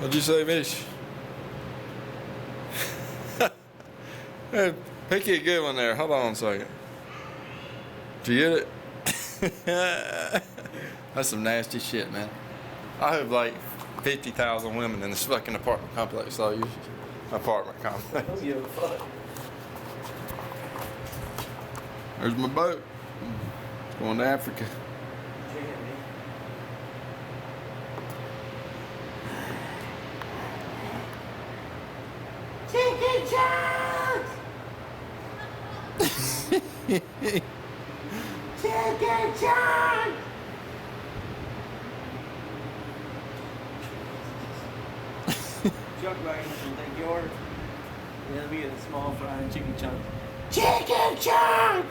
What'd you say, Mish? Hey, pick you a good one there. Hold on a second. Did you get it? That's some nasty shit, man. I have like 50,000 women in this fucking apartment complex. So you apartment complex. Don't give a fuck. There's my boat. Going to Africa. Chicken chunks! Chicken chunks! Chuck Wagon will take yours. Yeah, let me get a small fried chicken chunk. Chicken chunk!